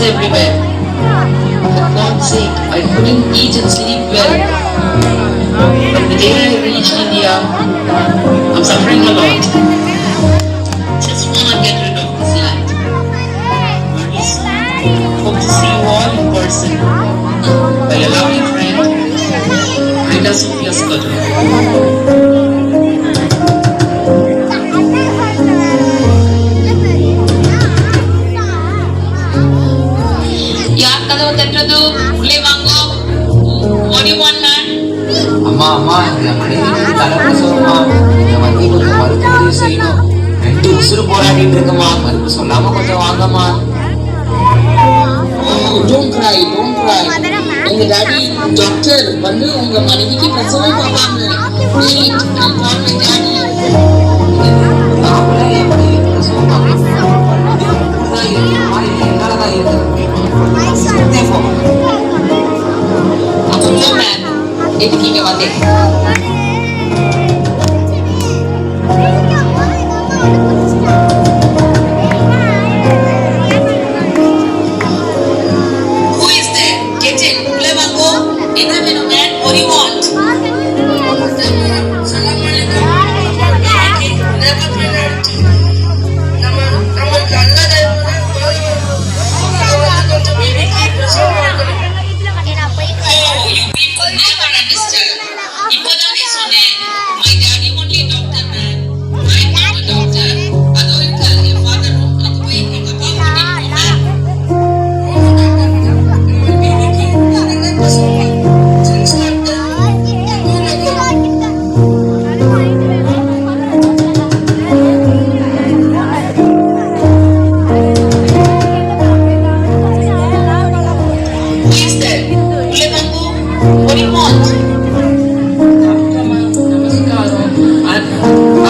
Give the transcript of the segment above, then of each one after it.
diseases everywhere. For God's sake, I couldn't eat and sleep well. From the day I reached India, I'm suffering a lot. Just wanna get rid of this land. Hope to see you all in person. By your lovely friend, Rita Sophia Scudder. யார் கதவு தட்டுறது? உள்ளே வாங்கோ. What do you want, man? அம்மா இந்த மனைவிக்கு தலைப்பிரசவமா, நீங்க வந்து கொஞ்சம் மருத்துவ செய்யணும். 2 உசுறு போராடிட்டு இருக்கமா, மருந்து சொல்லாம கொஞ்சம் வாங்கம்மா. Don't cry. உங்க டாடி டாக்டர் வந்து உங்க மனைவிக்கு பிரசவம் பார்ப்பாங்க. Wait, I'll call my daddy. அவளே எப்படி பிரசவம் பார்க்கணும்? என்னாலதான் இருக்கு. அப்போ man, எதுக்கு இங்க வந்தேன்? Who is there? Get in. உள்ளே வாங்கோ. என்ன வேணும் man? What do you want? Salam alaikum. You people never understand. இப்போதானே சொன்னேன். My daddy only doctor man. I'm not a doctor. அதோ இருக்க என் father அங்க போய் எங்க அப்பா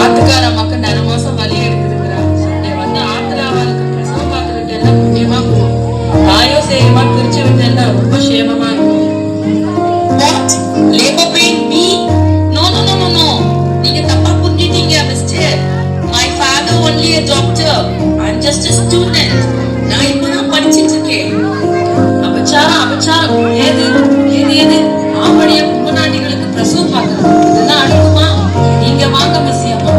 ஆத்துக்கார மக்கள் நர மாசம் வலி எடுத்துருக்கிறா. வந்து ஆத்திராவாளுக்கு பிரசவம் பார்க்கறது எல்லாம் முக்கியமா போகும். தாயோ சேமா பிரிச்சு விட்டு ரொம்ப சேமமா இருக்கும். What? Labor pain me? No. நீங்க தப்பா புரிஞ்சிட்டீங்க mister. My father only a doctor. I'm just a student. நான் இப்பதான் படிச்சிட்டு இருக்கேன். அபச்சாரம் ஏது ஆம்படிய முன்னாடிகளுக்கு பிரசவம் பார்க்கறது இதெல்லாம் அடுக்குமா? நீங்க வாங்க மிஸ் அம்மா.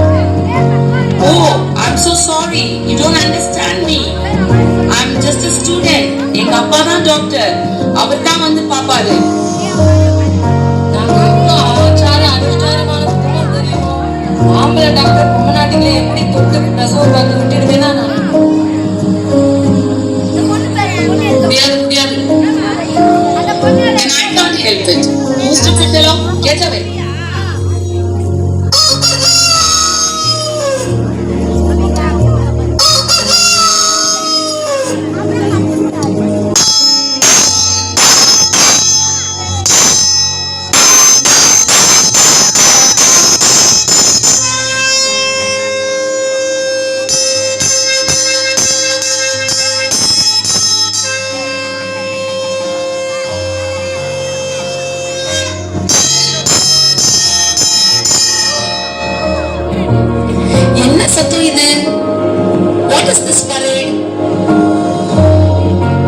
Oh, I'm so sorry. You don't understand me. I'm just a student. எங்க அப்பா தான் டாக்டர். அவர் தான் வந்து பாப்பாரு. ஆம்பளை டாக்டர் முன்னாடிகளை எப்படி தொட்டு பிரசவம் பார்க்க விட்டுடுவேனா நான்? முடியாது. And I can't help it. You stupid fellow, get away. என்ன சத்தம் இது? What is this parade?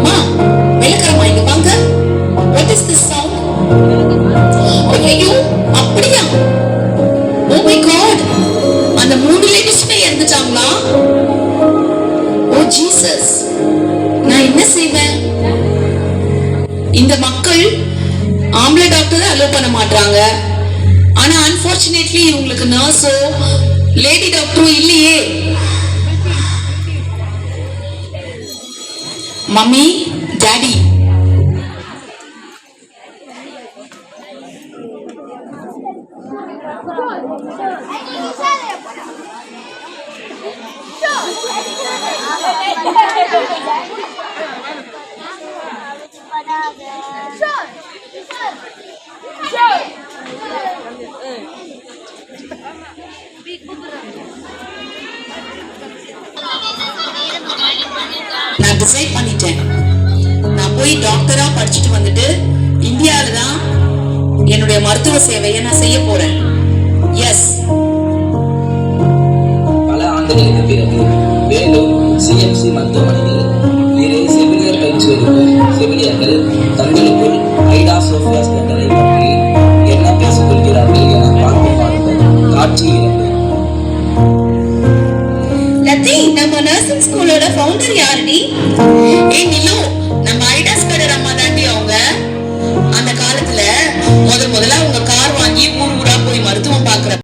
மா, வெள்ளக்காரமா இங்க வாங்க. What is this sound? ஐயோ, அப்படியா? Oh my God, அந்த 3 லேடிஸ்மே இறந்துட்டாங்களா? Oh Jesus, நான் என்ன செய்வேன்? இந்த மக்கள் ஆம்பளை டாக்டரை அலோவ் பண்ண மாட்டாங்க. ஆனா அன்பார்ச்சுனேட்லி உங்களுக்கு நர்ஸோ லேடி டாக்டரும் இல்லையே. மம்மி, டாடி, நான் டிசைட் பண்ணிட்டேன். நான் போய் டாக்டரா படிச்சுட்டு வந்துட்டு இந்தியாவில தான் என்னுடைய மருத்துவ சேவையை நான் செய்ய போறேன். எஸ். பல ஆண்டுகளுக்கு பிறகு வேலூர் சிஎம்சி மருத்துவமனையில்